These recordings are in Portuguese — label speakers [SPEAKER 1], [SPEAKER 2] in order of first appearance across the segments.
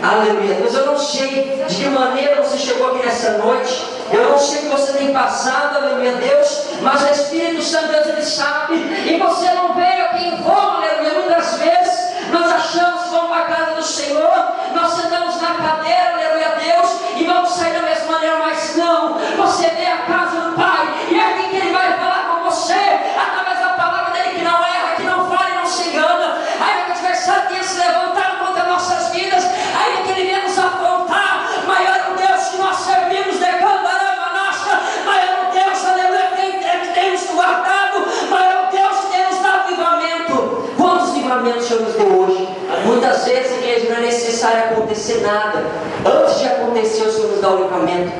[SPEAKER 1] Aleluia, Deus. Eu não sei de que maneira você chegou aqui nessa noite. Eu não sei o que você tem passado, aleluia, Deus. Mas o Espírito Santo, Deus, Ele sabe. E você não veio aqui em vão, aleluia. Muitas vezes nós achamos que vamos para a casa do Senhor, nós sentamos na cadeira, aleluia, Deus, e vamos sair da mesma maneira. Mas não, você veio à casa do Pai. E é aqui que Ele vai falar com você, através da palavra dEle, que não erra, que não fala e não se engana. Ainda que o adversário tenha se levantado contra nossas vidas, ainda que ele venha nos afrontar, maior é o Deus que nós servimos, maior é o Deus, aleluia, que tem nos guardado, maior é o Deus que tem nos dado livramento. Quantos livramentos o Senhor nos deu hoje? Muitas vezes, igreja, não é necessário acontecer nada. Antes de acontecer, o Senhor nos dá o livramento.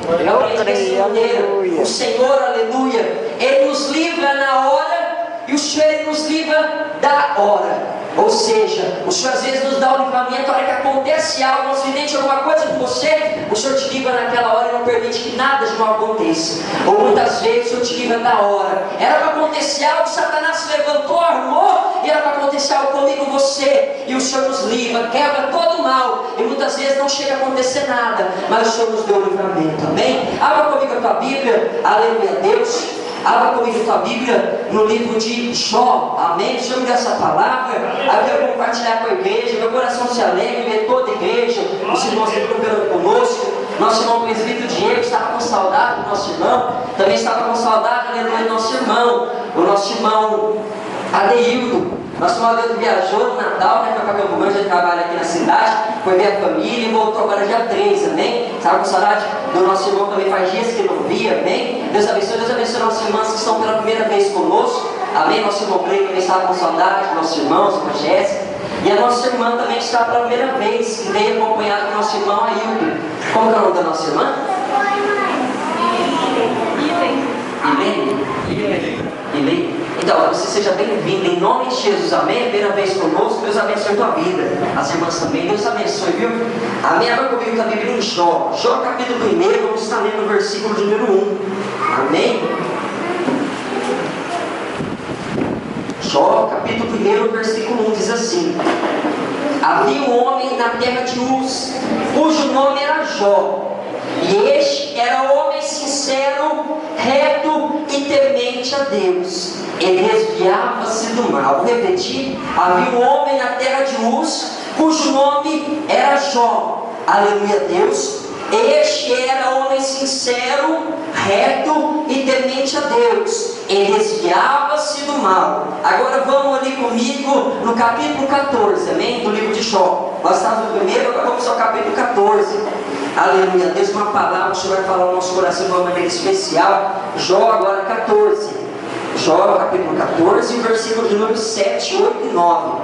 [SPEAKER 1] O Senhor, aleluia, Ele nos livra na hora, e o Senhor, Ele nos livra da hora. Ou seja, o Senhor às vezes nos dá o livramento. A hora que acontece algo, um acidente, alguma coisa com você, o Senhor te livra naquela hora e não permite que nada de mal aconteça. Ou muitas vezes o Senhor te livra da hora. Era para acontecer algo, Satanás se levantou, armou, e era para acontecer algo comigo, você, e o Senhor nos livra, quebra todo o mal, e muitas vezes não chega a acontecer nada, mas o Senhor nos deu o livramento, amém? Abra comigo a tua Bíblia, aleluia, Deus. Abra comigo a tua Bíblia no livro de Jó, amém? Deixa eu me dar essa palavra. Eu quero compartilhar com a igreja. Meu coração se alegra, ver toda a igreja, os irmãos que estão vendo conosco. Nosso irmão presbítero Diego estava com saudade do nosso irmão, também estava com saudade, aleluia, do nosso irmão, o nosso irmão Adeildo. Nosso irmão Adeildo viajou no Natal, né? Foi para Campo Grande, ele trabalha aqui na cidade, foi ver a família e voltou agora dia 3, amém? Estava com saudade do nosso irmão, também faz dias que não via, amém? Deus abençoe nossos irmãos que estão pela primeira vez conosco, amém? Nosso irmão Cleiton também estava com saudade dos nossos irmãos, com a Jéssica, e a nossa irmã também que está pela primeira vez, que veio acompanhado com o nosso irmão Ailton. Como é o nome da nossa irmã? Ilene. Então, você seja bem-vindo em nome de Jesus, amém? Primeira vez conosco, Deus abençoe a tua vida. As irmãs também, Deus abençoe, viu? Amém? Agora comigo está a Bíblia em Jó. Jó capítulo 1, vamos estar lendo o versículo de número 1. Amém? Jó capítulo 1, versículo 1 diz assim: havia um homem na terra de Uz, cujo nome era Jó. E este era homem sincero, reto e temente a Deus. Ele desviava-se do mal. Vou repetir: havia um homem na terra de Uz, cujo nome era Jó. Aleluia, Deus. Este era homem sincero, reto e temente a Deus. Ele desviava-se do mal. Agora vamos ali comigo no capítulo 14, amém? Do livro de Jó. Nós estamos no primeiro, agora vamos ao capítulo 14. Aleluia, Deus, uma palavra, o Senhor vai falar no nosso coração de uma maneira especial. Jó agora 14. Jó capítulo 14, versículo de número 7, 8 e 9.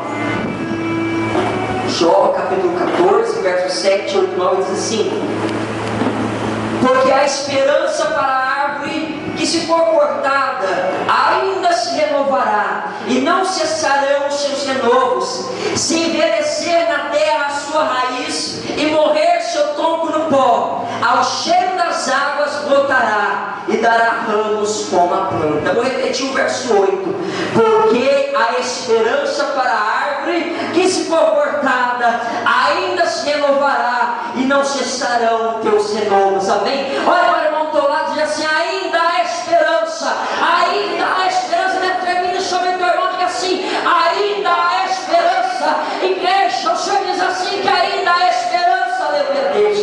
[SPEAKER 1] Jó capítulo 14, versos 7, 8 e 9 diz assim: porque a esperança para a árvore que se for cortada ainda se renovará, e não cessarão os seus renovos. Se envelhecer na terra a sua raiz e morrer seu tronco no pó, ao cheiro das águas brotará e dará ramos como a planta. Vou repetir o verso 8: porque a esperança para a árvore que se for cortada ainda se renovará, e não cessarão teus renovos. Amém? Olha para o irmão do teu lado e diz assim: ainda há esperança, ainda há esperança. Termina sobre o teu irmão e diga assim: ainda há esperança. Igreja, o Senhor diz assim que ainda há esperança. Aleluia, Deus.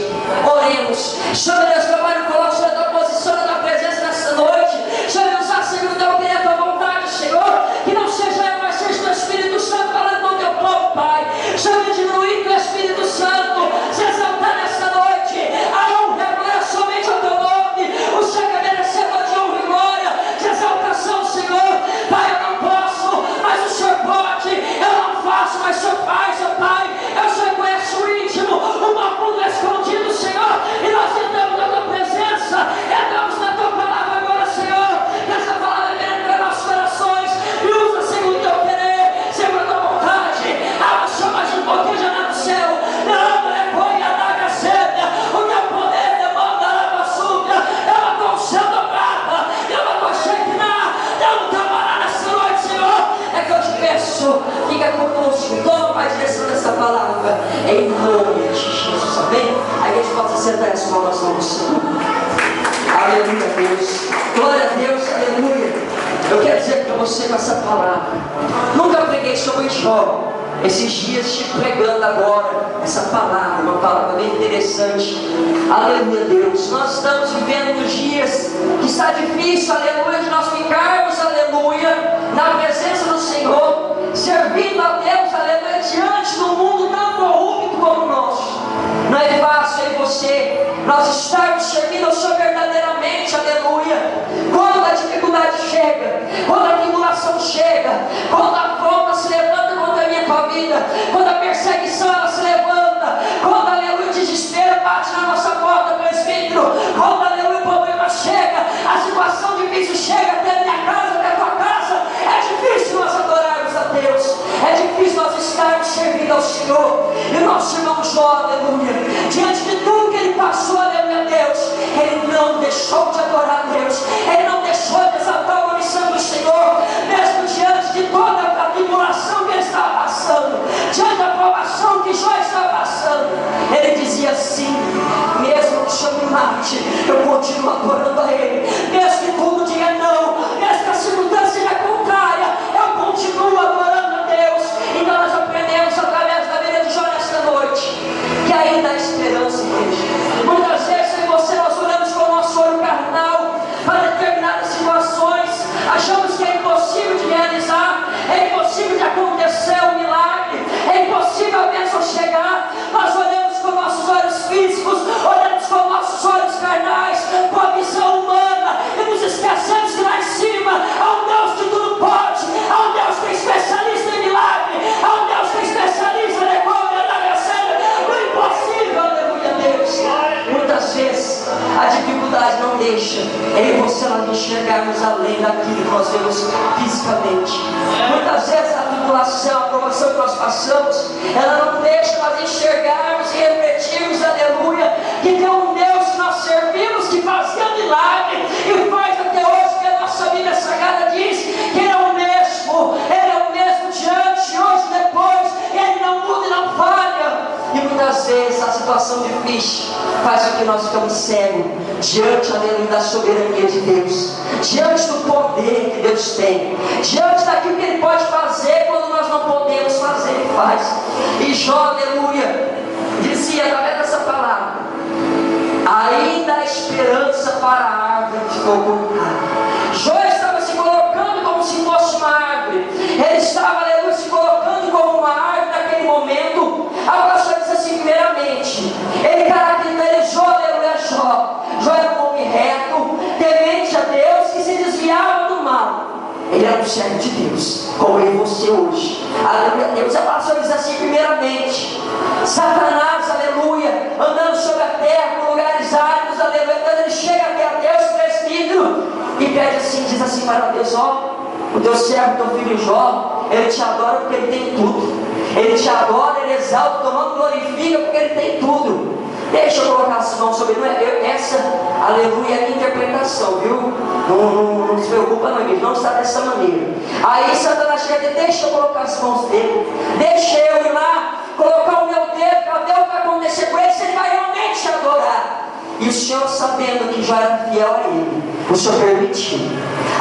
[SPEAKER 1] Oremos. Senhor Deus, meu Pai, coloca sobre a tua posição, na tua presença nessa noite. Senhor, nos dá, Senhor, o teu querer, a tua vontade, Senhor. Que não seja eu, mas seja o teu Espírito Santo falando com o teu povo, Pai. Senhor, diminuir que o Espírito Santo se exaltar nessa noite. A honra e a glória somente ao teu nome. O Senhor é merecedor de honra e glória, de exaltação, Senhor. Pai, eu não posso, mas o Senhor pode. Eu não faço, mas o Senhor faz, ó Pai. O Senhor conhece o íntimo, o profundo escondido, Senhor. E nós tentamos pode sentar as palmas no Senhor. Aleluia, Deus. Glória a Deus, aleluia. Eu quero dizer para você com essa palavra. Nunca preguei sobre Jó. Esses dias estive pregando agora essa palavra, uma palavra bem interessante. Aleluia, Deus. Nós estamos vivendo nos dias que está difícil, aleluia, de nós ficarmos, aleluia, na presença do Senhor, servindo a Deus, aleluia, diante do mundo tão corrupto como o nosso. Não é fácil em você nós estarmos servindo ao Senhor verdadeiramente, aleluia. Quando a dificuldade chega, quando a tribulação chega, quando a afronta se levanta contra a minha tua vida, quando a perseguição ela se levanta, quando, aleluia, o desespero bate na nossa porta, presbítero, quando, aleluia, o problema chega, a situação difícil chega até a minha casa, até a tua casa, é difícil nós adorarmos a Deus, é difícil nós estarmos servindo ao Senhor. E o nosso irmão Jó, aleluia, diante de tudo que ele passou, aleluia, Deus, ele não deixou de adorar a Deus, ele não deixou de exaltar a missão do Senhor, mesmo diante de toda a tribulação que ele estava passando, diante da provação que Jó estava passando. Ele dizia assim: mesmo que o Senhor me mate, eu continuo adorando a Ele, mesmo que tudo diga não, mesmo que a circunstância seja contrária, eu continuo adorando a Deus. Então nós aprendemos através da vida de Jó nesta noite que ainda há esperança, igreja. Muitas vezes eu e você nós olhamos com o nosso olho carnal para determinadas situações, achamos que é impossível de realizar, é impossível de acontecer um milagre, é impossível a bênção chegar. Nós olhamos com nossos olhos físicos, olhamos com nossos olhos carnais, com a visão humana, e nos esquecemos que lá em cima há um Deus que tudo pode, há um Deus que é especialista em milagre, há um Deus que é especialista na no impossível, aleluia, Deus. Muitas vezes a dificuldade não deixa eu e você nós enxergarmos além daquilo que nós vemos fisicamente. Muitas vezes a tribulação, a provação que nós passamos, ela não deixa nós enxergarmos e refletirmos, aleluia, que tem um Deus que nós servimos, que fazia milagre e faz até hoje, que a nossa Bíblia Sagrada diz que Ele é o mesmo diante, hoje, depois, Ele não muda e não falha. E muitas vezes a situação difícil faz com que nós ficamos cegos diante, aleluia, da soberania de Deus, diante do poder que Deus tem, diante daquilo que Ele pode fazer quando nós não podemos fazer, Ele faz. E Jó, aleluia, dizia através dessa palavra: ainda há esperança para a árvore que ficou cortada. Jó estava se colocando como se fosse uma árvore, ele estava, aleluia, se colocando como uma árvore naquele momento. A palavra diz assim: primeiramente, ele caracterizou, aleluia, Jó. Jó era um homem reto, temente a Deus, que se desviava do mal. Ele era um servo de Deus, como eu e você hoje. Aleluia, Deus. A palavra diz assim: primeiramente, Satanás, aleluia, andando sobre a terra, por lugares áridos, aleluia, quando ele chega até a Deus, presbítero, e pede assim, diz assim para Deus: ó, o teu servo, teu filho Jó, ele te adora porque ele tem tudo. Ele te adora, ele exalta, tomando glorifica porque ele tem tudo. Deixa eu colocar as mãos sobre ele. Essa, aleluia, é a minha interpretação, viu? Não se preocupa não, igreja, não está dessa maneira. Aí Satanás chega e diz: deixa eu colocar as mãos dele, deixa eu ir lá, colocar o meu dedo, para ver o que vai acontecer com ele, se ele vai realmente adorar. E o Senhor, sabendo que já era fiel a Ele, o Senhor permitiu.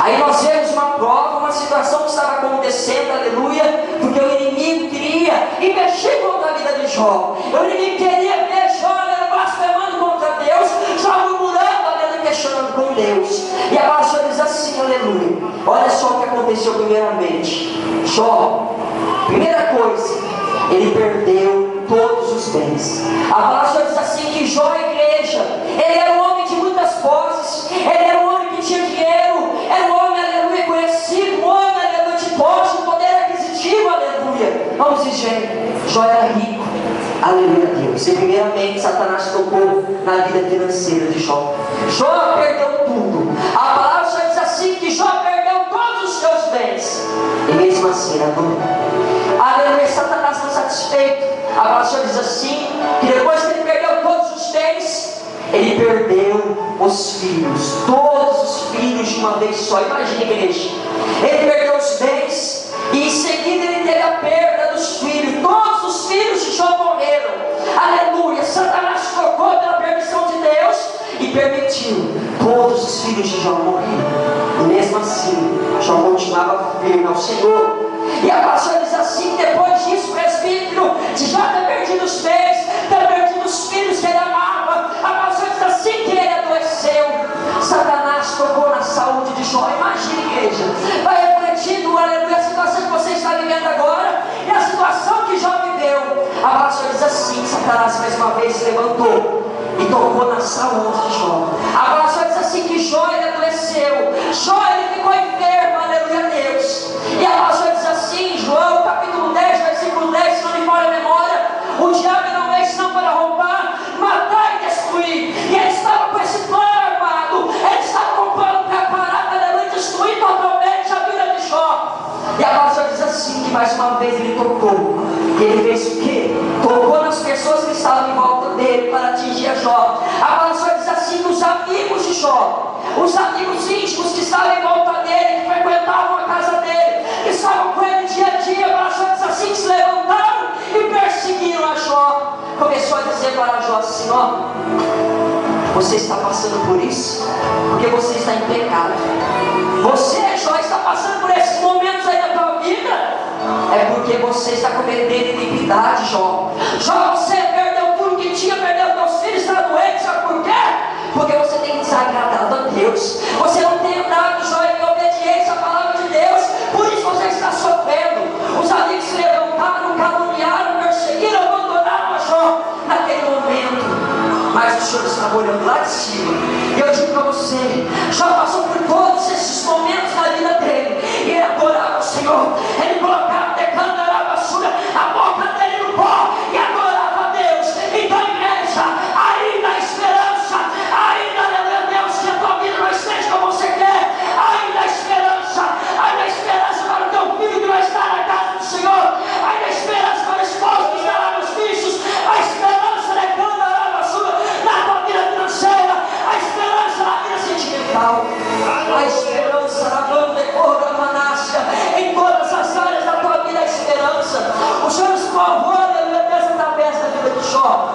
[SPEAKER 1] Aí nós vemos uma prova, uma situação que estava acontecendo, aleluia, porque o inimigo queria investir contra a vida de Jó. O inimigo queria ver Jó, aleluia, blasfemando contra Deus, Jó murmurando, aleluia, questionando com Deus. E a palavra diz assim, aleluia, olha só o que aconteceu primeiramente. Jó, primeira coisa, ele perdeu todos os bens. A palavra diz assim que Jó, a igreja, ele era um homem de muitas posses, ele era um homem que tinha dinheiro, era um homem, aleluia, conhecido, um homem, aleluia, de posse, poder aquisitivo, aleluia. Vamos dizer, Jó era rico, aleluia, Deus. E primeiramente Satanás tocou na vida financeira de Jó. Jó perdeu tudo. A palavra diz assim que Jó perdeu todos os seus bens, e mesmo assim era adorou. Aleluia, Satanás não satisfeito. A palavra diz assim, que depois que ele perdeu todos os bens, ele perdeu os filhos, todos os filhos de uma vez só. Imagina, igreja, ele perdeu os bens, e em seguida ele teve a perda dos filhos. Todos os filhos de Jó morreram. Aleluia, Satanás tocou pela perda desfalecido, Jó continuava firme ao Senhor. E a palavra diz assim: depois disso, presbítero de Jó ter perdido os bens, ter perdido os filhos que ele amava, a palavra diz assim que ele adoeceu. Satanás tocou na saúde de Jó. Imagine, igreja, vai refletindo, aleluia, a situação que você está vivendo agora e a situação que Jó viveu. A palavra diz assim: Satanás mais uma vez se levantou e tocou na saúde de Jó. A palavra diz assim que Jó ele adoeceu, Jó ele ficou enfermo, aleluia, Deus. E a palavra diz assim, João capítulo 10, versículo 10, se não me falha a memória: o diabo não veio senão para roubar, matar e destruir. E ele estava com esse plano armado, ele estava com o plano preparado, aleluia, destruir totalmente a vida de Jó. E a palavra diz assim que mais uma vez ele tocou. E ele fez o quê? Tocou nas pessoas que estavam em volta dele para atingir a Jó. A palavra diz assim que os amigos de Jó, os amigos íntimos que estavam em volta dele, que frequentavam a casa dele, que estavam com ele dia a dia, a palavra diz assim que se levantaram e perseguiram a Jó. Começou a dizer para Jó assim: ó, você está passando por isso porque você está em pecado. Você, Jó, está passando por esses momentos aí na tua vida é porque você está cometendo iniquidade, Jó. Jó, você perdeu tudo que tinha, perdeu teus filhos, está doente, sabe por quê? Porque você tem desagradado a Deus. Você não tem andado, Jó, em obediência à palavra de Deus. Por isso você está sofrendo. Os amigos se levantaram, caluniaram, perseguiram, abandonaram a Jó naquele momento. Mas o Senhor estava olhando lá de cima. E eu digo para você: Jó passou por todos esses momentos na vida dele. E ele adorava o Senhor. Ele colocava, declarava a boca dele no pó e adorava a Deus. Então, igreja, ainda há esperança. Ainda, aleluia, Deus, que a tua vida não esteja como você quer. Ainda há esperança. Ainda há esperança para o teu filho que vai estar na casa do Senhor. Ainda há esperança para o esposo que estará nos bichos. A esperança, declarava na tua vida financeira. A esperança na vida sentimental. A esperança na banda e cor da manácia. Em todas as áreas da tua vida, a esperança. O Senhor nos provou, aleluia, Deus, através da vida de Jó,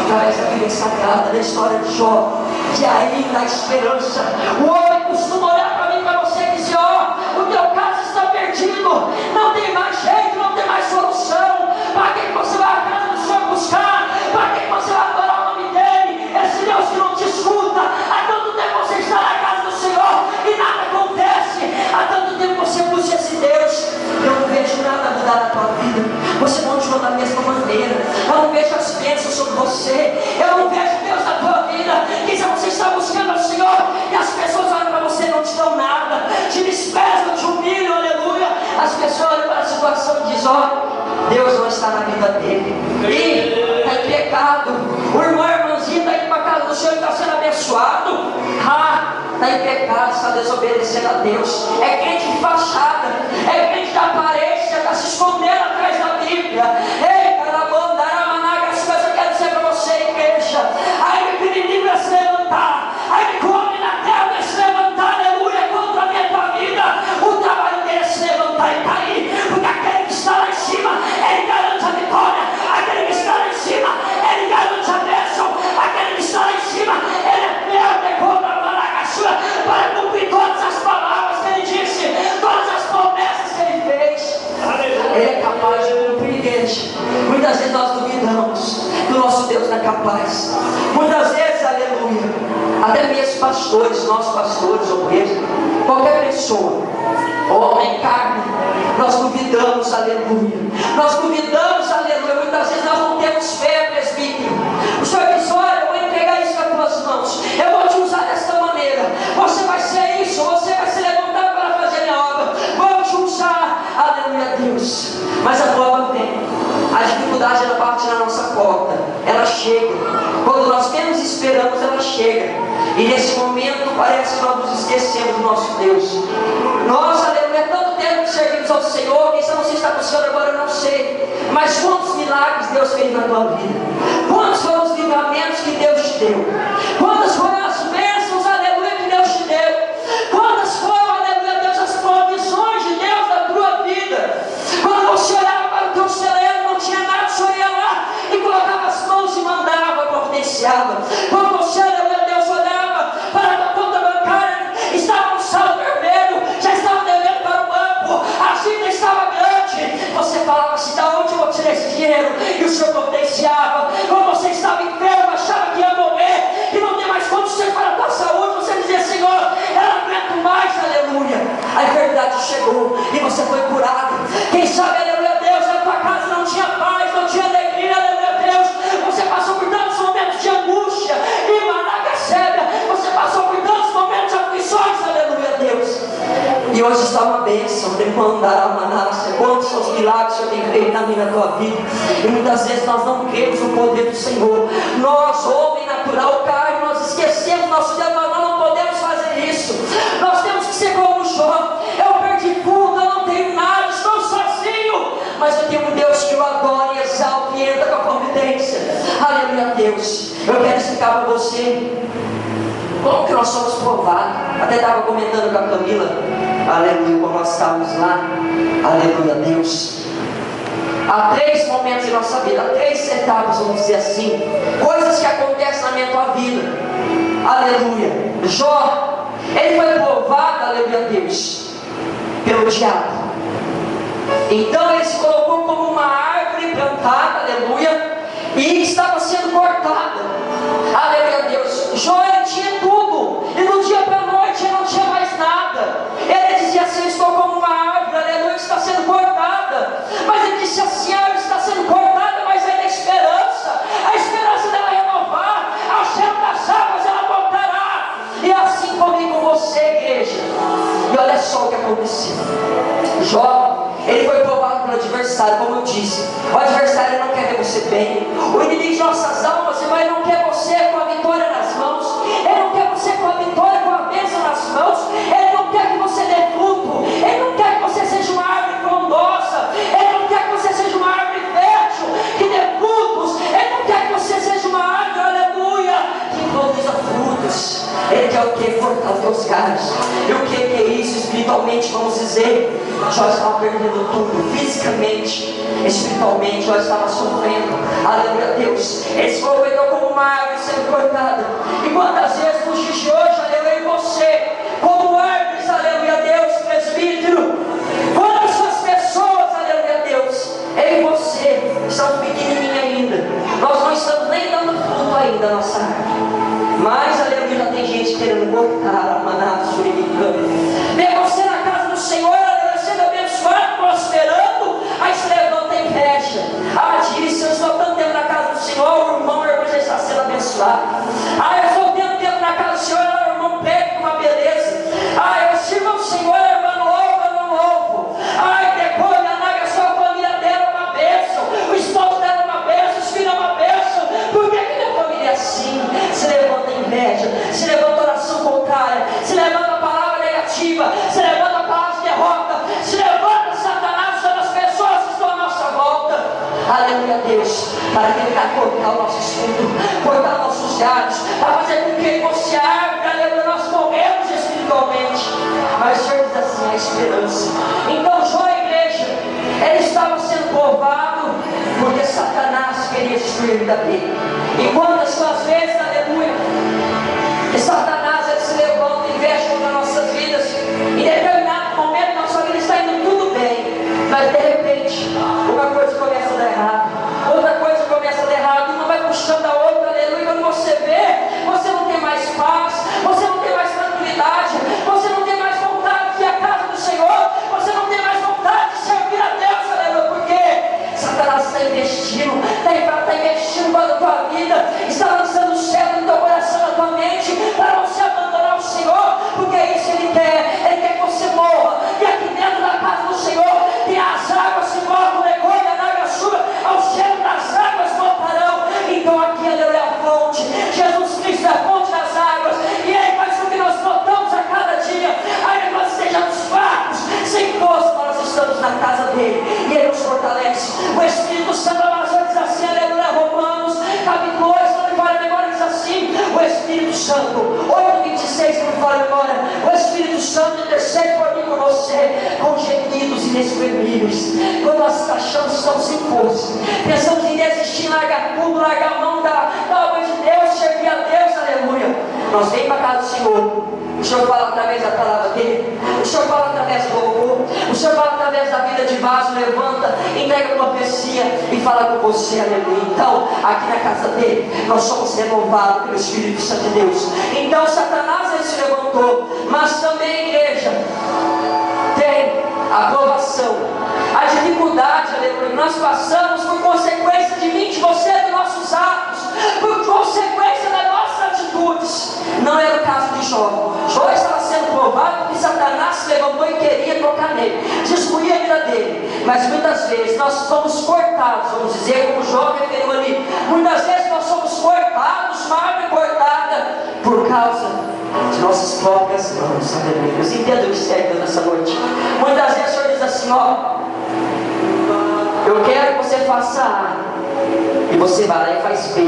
[SPEAKER 1] através da Bíblia Sagrada, da história de Jó, que ainda há esperança. O homem costuma olhar para mim e para você e dizer: ó, o teu caso está perdido, não tem mais jeito, não tem mais solução. Para que você vai à casa do Senhor buscar? Para que você vai adorar o nome dele? Esse Deus que não te escuta. Há tanto tempo você está na casa do Senhor e nada acontece. Há tanto tempo você busca esse Deus. Eu não vejo nada mudar na tua vida. Você continua da mesma maneira. Eu não vejo as bênçãos sobre você. Eu não vejo Deus na tua vida. Que se você está buscando o Senhor e as pessoas olham para você e não te dão nada, te desprezam, te humilham, aleluia. As pessoas olham para a situação e dizem: ó, Deus não está na vida dele. E está em pecado. O irmão, a irmãzinha está indo para a casa do Senhor e está sendo abençoado. Está em pecado, está desobedecendo a Deus. É crente de fachada, é crente da aparência, está se escondendo atrás da Bíblia. Ei, carabanda, aramanaga, as coisas eu quero dizer para você, igreja. Ainda que o inimigo vai se levantar, ainda que o homem na terra vai se levantar, aleluia, contra a minha tua vida, o trabalho dele é se levantar e cair. Porque aquele que está lá em cima, ele garante a vitória. Aquele que está lá em cima, ele garante a bênção. Aquele que está lá em cima, ele é fiel, decora para cumprir todas as palavras que ele disse, todas as promessas que ele fez. Ele é capaz de cumprir, igreja. Muitas vezes nós duvidamos que o nosso Deus não é capaz. Muitas vezes, aleluia, até mesmo pastores, nossos pastores, obreiros, qualquer pessoa, homem, carne, nós duvidamos, aleluia. Nós duvidamos, aleluia. Muitas vezes nós não temos fé, presbítero. O Senhor diz: olha, eu vou entregar isso nas tuas mãos, eu vou te usar desta maneira. Você vai ser isso, você vai se levantar para fazer minha obra. Vou te usar, aleluia, Deus. Mas a prova vem. A dificuldade, ela bate na nossa porta, ela chega. Quando nós menos esperamos, ela chega. E nesse momento parece que nós nos esquecemos do nosso Deus. Nós, aleluia, tanto tempo que servimos ao Senhor. Quem sabe você está buscando agora, eu não sei. Mas quantos milagres Deus fez na tua vida? Quantos foram os livramentos que Deus te deu? Quantas foram as bênçãos, aleluia, que Deus te deu? Quantas foram, aleluia, Deus, as provisões de Deus na tua vida? Quando você olhava para o teu celeiro, não tinha nada, você ia lá e colocava as mãos e mandava, providenciava. Quando você, aleluia, Deus olhava para a tua conta bancária, estava no saldo vermelho, você foi curado. Quem sabe, aleluia Deus, na tua casa não tinha paz, não tinha alegria, aleluia Deus. Você passou por tantos momentos de angústia e manacacébia. Você passou por tantos momentos de aflições, aleluia Deus. E hoje está uma bênção, demandar a manácia. Quantos são os milagres que eu tenho feito na minha tua vida? E muitas vezes nós não cremos no poder do Senhor. Nós, homem natural, carne, nós esquecemos nosso Deus, mas nós não podemos fazer isso. Nós temos que ser como Jó. Eu perdi tudo, eu não tenho nada, estou sozinho. Mas eu tenho um Deus que eu adoro e exalto e entra com a providência. Aleluia Deus. Eu quero explicar para você como que nós somos provados. Até estava comentando com a Camila, aleluia, quando nós estávamos lá, aleluia Deus. Há 3 momentos em nossa vida, há 3 etapas, vamos dizer assim, coisas que acontecem na minha tua vida, aleluia. Jó, ele foi provado, aleluia Deus, pelo diabo. Então ele se colocou como uma árvore plantada, aleluia, e estava sendo cortada, aleluia Deus. Jó, ele tinha tudo, e no dia para a noite ele não tinha mais nada. Ele dizia assim: eu estou como uma árvore, aleluia, que está sendo cortada. Mas ele disse assim: a árvore está sendo cortada, mas ainda há esperança. A esperança dela renovar, ao cheiro das águas ela voltará. E assim comigo com você, igreja. E olha só o que aconteceu. Jó, ele foi provado pelo adversário, como eu disse. O adversário não quer ver você bem. O inimigo de nossas almas, irmão, ele não quer você com a vitória nas mãos. Ele não quer você com a vitória, com a bênção nas mãos. Ele não quer que você dê fruto. Ele não quer que você seja uma árvore frondosa. Ele não quer que você seja uma árvore fértil, que dê frutos. Ele não quer que você seja uma árvore, aleluia, que produza frutos. Ele quer o que? Fortalecer os galhos. E o que é isso espiritualmente, vamos dizer? Jó estava perdendo tudo, fisicamente, espiritualmente, Jó estava sofrendo, aleluia Deus. Ele se colocou como uma árvore sendo cortada. E quantas vezes nos dias de hoje, aleluia, e você, como árvores, aleluia Deus, presbítero, quantas pessoas, aleluia Deus, eu e você, estamos pequenininhos ainda, nós não estamos nem dando fruto ainda na nossa árvore. Mas, aleluia, já tem gente querendo cortar a maná suricana. Vê você na casa do Senhor, aleluia, sendo abençoado, prosperando, aí se levanta e inveja. Ah, diz, eu estou tanto tempo na casa do Senhor, o irmão já está sendo abençoado. Ah, eu estou tanto tempo na casa do Senhor, o irmão pega com uma beleza. Ah, eu sirvo ao Senhor, irmão louvo, irmão louvo. Ai, depois a naga, só a família dela é uma bênção, o esposo dela é uma bênção, os filhos é uma bênção. Por que minha família é assim? Se levanta inveja, se levanta oração contrária, se levanta a palavra negativa, se levanta a palavra de derrota, se levanta Satanás sobre as pessoas que estão à nossa volta. Aleluia Deus, para tentar cortar o nosso escudo, cortar nossos galhos, para fazer com que você árvore, aleluia, nós morremos espiritualmente. Mas o Senhor diz assim: a esperança. Então Jó, a igreja, ele estava sendo provado porque Satanás queria destruir a vida dele. E quantas vezes, aleluia, que Satanás ele se levanta e investe contra nossas vidas. Em determinado momento nossa vida está indo tudo bem, mas de repente uma coisa começa a dar errado, outra coisa começa a dar errado, uma vai puxando a outra, aleluia. E quando você vê, você não tem mais paz, você não tem mais tranquilidade, você não tem mais vontade de ir à casa do Senhor, você não tem mais vontade de servir a Deus, aleluia. Porque Satanás está investindo na tua vida, está lançando cego no teu coração, na tua mente, para você abandonar o Senhor, porque é isso que Ele quer que você morra. E aqui dentro da casa do Senhor tem as águas que morram, legou, a naga sua, ao cheiro das águas voltarão. Então aqui, aleluia, é a fonte, Jesus Cristo é a fonte das águas, e Ele faz com que nós brotamos a cada dia, ainda que nós estejamos fracos, sem força, nós estamos na casa dEle, e Ele nos fortalece. O Espírito Santo diz assim, aleluia, Romanos capítulo 8, não me fala a memória, diz assim: o Espírito Santo, 8:26, não me fala a memória, o Espírito Santo intercede por mim, por você, com gemidos inexprimíveis. Quando nós achamos que estamos sem força, pensamos em desistir, largar tudo, largar a mão da obra de Deus, servir a Deus, aleluia, nós vem para a casa do Senhor. O Senhor fala através da palavra dele, o Senhor fala através do louvor, o Senhor fala através da vida de vaso, levanta, entrega a profecia e fala com você, aleluia. Então, aqui na casa dele, nós somos renovados pelo Espírito Santo de Deus. Então, Satanás ele se levantou, mas também, igreja, tem a aprovação aleluia. Nós passamos por consequência de mim, de você, dos nossos atos, por consequência das nossas atitudes. Não era o caso de Jó. Jó estava sendo provado porque Satanás se levantou e queria tocar nele, destruir a vida dele. Mas muitas vezes nós somos cortados, vamos dizer, como Jó referiu ali. Muitas vezes nós somos cortados, uma árvore cortada, por causa de nossas próprias mãos, aleluia. Deus entenda o que serve nessa noite. Muitas vezes o Senhor diz assim: ó, eu quero que você faça A, e você vai lá e faz B.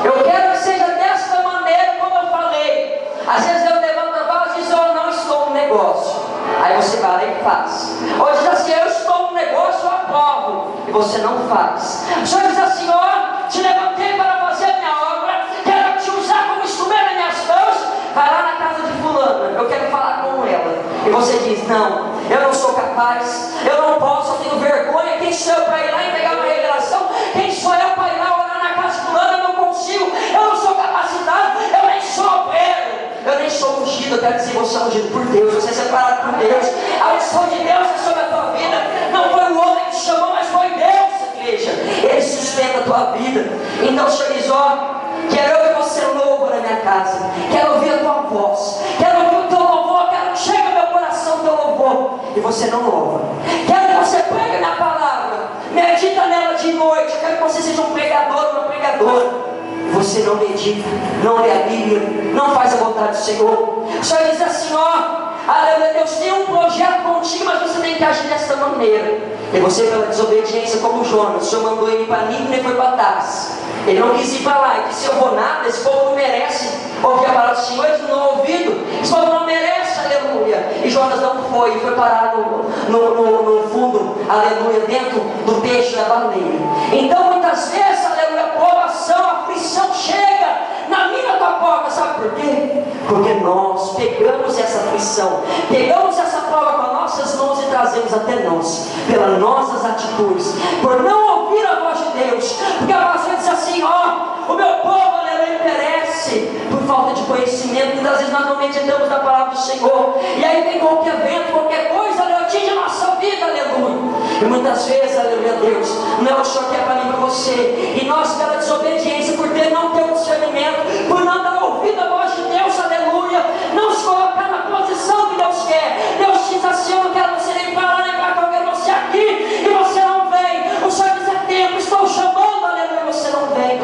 [SPEAKER 1] Eu quero que seja desta maneira como eu falei. Às vezes Deus levanta a voz e diz: eu não estou no negócio. Aí você vai lá e faz. Ou diz assim: eu estou no negócio, eu aprovo, e você não faz. O Senhor diz assim: ó, te levantei para fazer a minha obra, quero te usar como instrumento nas minhas mãos. Vai lá na casa de fulana, eu quero falar com ela. E você diz: não, eu não sou capaz, eu não posso, eu tenho vergonha. Quem sou eu para ir lá e pegar uma revelação? Quem sou eu para ir lá orar na casa de fulana? Eu não consigo, eu não sou capacitado, eu nem sou obreiro, eu nem sou ungido. Eu quero dizer: você é ungido por Deus, você é separado por Deus. A unção de Deus é sobre a tua vida. Não foi o homem que te chamou, mas foi Deus, igreja. Ele sustenta a tua vida. Então o Senhor diz: ó, quero eu que você louva na minha casa, quero ouvir a tua voz, quero ouvir o teu louvor, quero que chegue ao meu coração o teu louvor, e você não louva. Quero que você pregue na palavra, medita nela de noite. Eu quero que você seja um pregador, uma pregadora. Você não medita, não lê a Bíblia, não faz a vontade do Senhor. O Senhor diz assim: ó, aleluia, Deus tem um projeto contigo, mas você tem que agir desta maneira. E você, pela desobediência, como Jonas, o Senhor mandou ele para Nínive e foi para Tarsis. Ele não quis ir para lá, ele disse: eu vou nada, esse povo não merece ouvir a palavra do Senhor, eles não ouviram ouvido, esse povo não merece, aleluia. E Jonas não foi parar no fundo, aleluia, dentro do peixe da baleia. Então muitas vezes, aleluia, a provação, a aflição chega na minha tua porta, sabe por quê? Porque nós pegamos essa aflição, pegamos essa prova com as nossas mãos e trazemos até nós, pelas nossas atitudes, por não ouvir a voz de Deus. Porque a voz diz assim: ó, o meu povo, aleluia, perece por falta de conhecimento. Muitas vezes nós não meditamos na palavra do Senhor, e aí vem qualquer vento, qualquer coisa, aleluia, atinge a nossa vida, aleluia. E muitas vezes, aleluia, Deus, não é o Senhor que é para mim e para você. E nós, pela desobediência, por ter não ter o discernimento, por não dar ouvido à voz de Deus, aleluia, não se colocar na posição que Deus quer. Deus diz assim: eu não quero você nem para lá, nem para cá, eu quero você aqui, e você não vem. O Senhor diz: é tempo, estou chamando, aleluia, você não vem.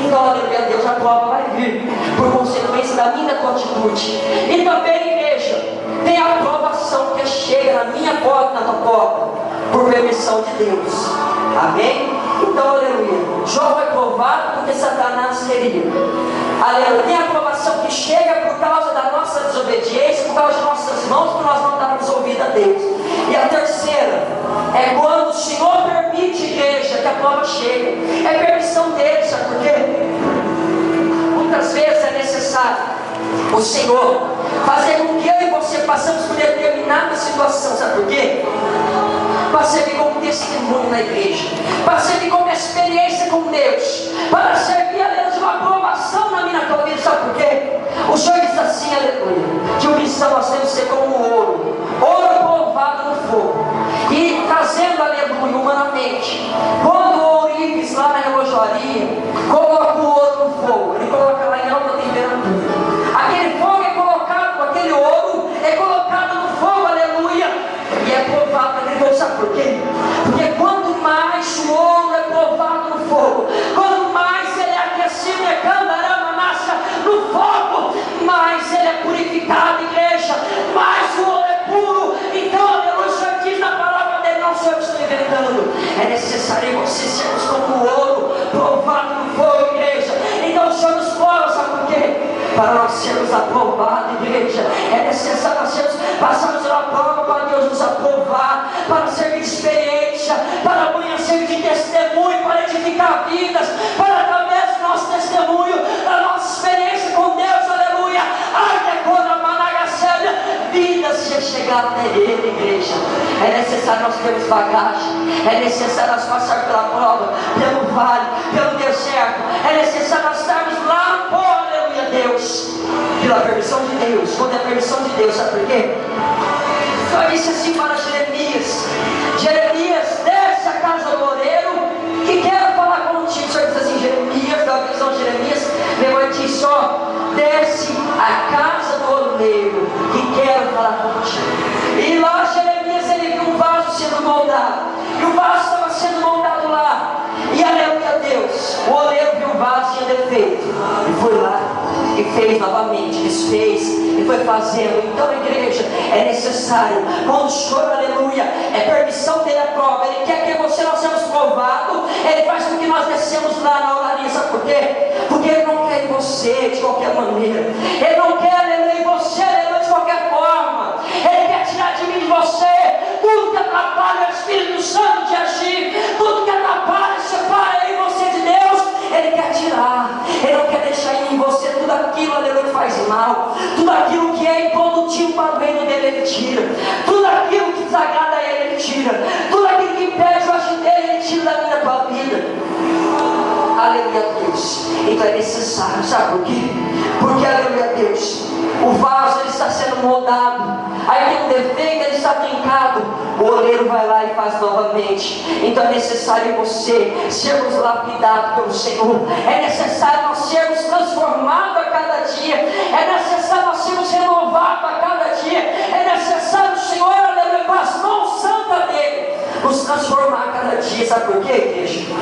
[SPEAKER 1] Então, aleluia, Deus, a prova vai vir por consequência da minha tua atitude. E também, igreja, tem a aprovação que chega na minha porta, na tua porta, por permissão de Deus. Amém? Então, aleluia, Jó foi provado porque Satanás queria. Aleluia, tem a aprovação que chega por causa da nossa desobediência, por causa de nossas mãos, por nós não darmos ouvido a Deus. E a terceira é quando o Senhor permite, igreja, que a prova chegue. É permissão dele, sabe por quê? Muitas vezes é necessário o Senhor fazer com que eu e você passamos por determinada situação, sabe por quê? Para servir como testemunho na igreja, para servir como experiência com Deus, para servir a Deus uma aprovação na minha tua vida, sabe por quê? O Senhor diz assim, aleluia, que o cristão nós temos que ser como ouro provado no fogo, e trazendo, aleluia, humanamente. Quando o ourives lá na relojoaria coloca o ouro no fogo, ele coloca lá em alta temperatura. Aquele fogo é colocado, aquele ouro é colocado no fogo, aleluia, e é provado naquele fogo. Sabe por quê? Porque quanto mais o ouro é provado no fogo, quanto mais ele é aquecido e candarama massa no fogo, mais ele é purificado, igreja, mais o ouro é puro. Então, aleluia, o Senhor diz na palavra dele, não sou eu que estou inventando, é necessário você sermos como o ouro provado no fogo, igreja. Então o Senhor nos prova, sabe por quê? Para nós sermos aprovados, igreja, é necessário nós passarmos uma prova para Deus nos aprovar, para servir de experiência, para amanhã servir de testemunho, para edificar vidas, para através do nosso testemunho, da nossa experiência com Deus, aleluia, vidas se chegar até Ele, igreja. É necessário nós termos bagagem, é necessário nós passarmos pela prova, pelo vale, pelo deserto, é necessário nós estarmos lá no pó, aleluia, Deus, pela permissão de Deus. Quando é a permissão de Deus, sabe por quê? Só disse assim para Jeremias: Jeremias, desce a casa visão, Jeremias levou e disse: ó, desce à casa do oleiro, que quero falar contigo. E lá Jeremias, ele viu um vaso sendo moldado, e o vaso estava sendo moldado lá, e aleluia a Deus, o oleiro viu o vaso, tinha defeito, e foi lá e fez novamente, desfez e foi fazendo. Então, igreja, é necessário, quando o choro, aleluia, é permissão dele a prova, ele quer que você nós sejamos provados, ele faz com que nós descemos lá na olaria. Sabe por quê? Porque ele não quer em você de qualquer maneira, ele não quer, aleluia, em você, aleluia, de qualquer forma, ele quer tirar de mim, de você, tudo que atrapalha o Espírito Santo de agir, tudo que atrapalha, separa em você de Deus, ele quer tirar, ele não quer deixar em você tudo aquilo, aleluia, que faz mal, tudo aquilo que é improdutivo para o reino dele, ele tira, tudo aquilo que desagrada a ele, ele tira, tudo aquilo que impede o agir dele, ele tira da minha tua vida. Aleluia a Deus. Então é necessário, sabe por quê? Porque, aleluia a Deus, o vaso ele está sendo moldado, aí tem um defeito, ele está trincado, o oleiro vai lá e faz novamente. Então é necessário você sermos lapidados pelo Senhor, é necessário nós sermos transformados a cada dia, é necessário nós sermos renovados a cada dia, é necessário o Senhor, aleluia, com as mãos santas dele, nos transformar a cada dia. Sabe por quê, igreja?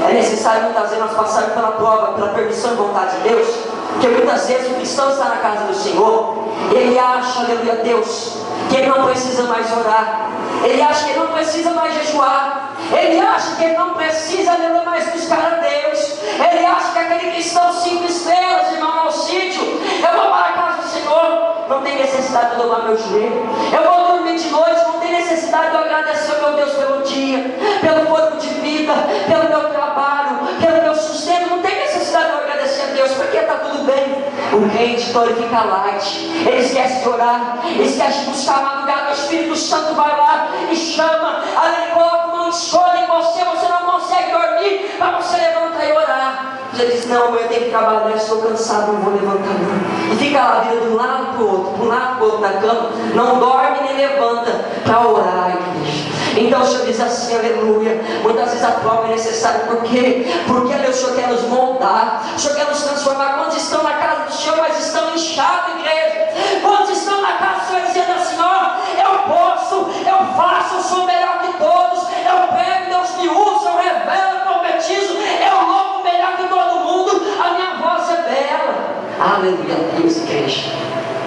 [SPEAKER 1] É necessário muitas vezes nós passarmos pela prova, pela permissão e vontade de Deus, porque muitas vezes o cristão está na casa do Senhor, ele acha, aleluia a Deus, que ele não precisa mais orar, ele acha que ele não precisa mais jejuar, ele acha que ele não precisa, aleluia, mais buscar a Deus, ele acha que aquele cristão 5 estrelas, irmão, ao sítio, eu vou para a casa do Senhor, não tem necessidade de dobrar meu joelho, eu vou dormir de noite, não tem necessidade de eu agradecer ao meu Deus pelo dia, pelo corpo de vida, pelo meu trabalho, pelo meu sustento, não tem necessidade de eu agradecer a Deus, porque está tudo bem. O rei de ele fica light, ele esquece de orar, ele esquece de buscar a madrugada, o Espírito Santo vai lá e chama, ele coloca uma choro em você, você não consegue dormir, para você levantar e orar. Você diz: não, eu tenho que trabalhar, estou cansado, não vou levantar não. E fica lá, vira de um lado para o outro, para um lado para o outro na cama, não dorme nem levanta para orar, igreja. Então o Senhor diz assim, aleluia, muitas vezes a prova é necessária, por quê? Porque o Senhor quer nos moldar, o Senhor quer nos transformar. Quantos estão na casa do Senhor, mas estão inchados, igreja? Quantos estão na casa do Senhor dizendo assim: ó, eu posso, eu faço, eu sou melhor que todos, eu prego, Deus me usa, eu revelo, eu profetizo, eu louvo melhor que todo mundo, a minha voz é bela. Aleluia a Deus, igreja.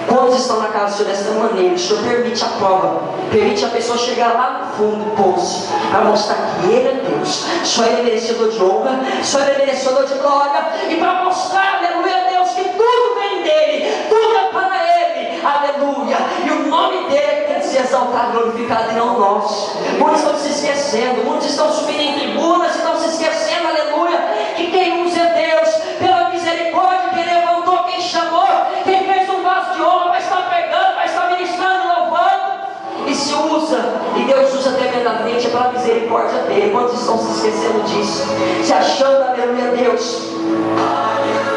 [SPEAKER 1] Quantos estão na casa do Senhor desta maneira? O Senhor permite a prova, permite a pessoa chegar lá no fundo do poço, para mostrar que Ele é Deus, só Ele é merecedor de honra, só Ele é merecedor de glória, e para mostrar, aleluia a Deus, que tudo vem dEle, tudo é para Ele, aleluia, e o nome dEle tem que ser exaltado, glorificado, e não nós. Muitos estão se esquecendo, muitos estão subindo em tribunas e estão se esquecendo, aleluia, que quem usa é Deus, pela misericórdia, quem levantou, quem chamou, quem fez um vaso de honra, vai estar pregando, vai estar ministrando, louvando, e se usa, e Deus usa tremendamente, é pela misericórdia dele. Quantos estão se esquecendo disso, se achando, aleluia a Deus,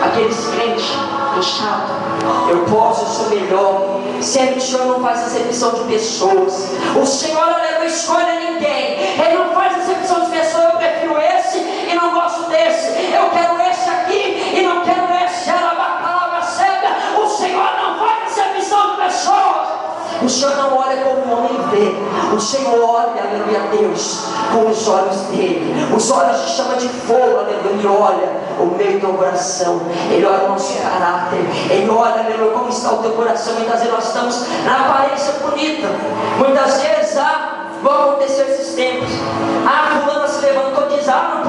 [SPEAKER 1] aqueles crentes do chato, eu posso, eu sou melhor, sendo que o Senhor não faz acepção de pessoas, o Senhor, aleluia, escolhe ninguém, Ele não faz acepção de pessoas. Eu prefiro esse e não gosto desse, eu quero esse aqui e não quero esse, palavra cega. O Senhor não faz acepção de pessoas, o Senhor não olha como o homem vê, o Senhor olha, aleluia a Deus, com os olhos dele, os olhos de chama de fogo, aleluia. Ele olha o meio do coração, Ele olha o nosso caráter, Ele olha, aleluia, como está o teu coração. Muitas vezes nós estamos na aparência bonita, muitas vezes vão acontecer esses tempos, fulana se levantou e diz: não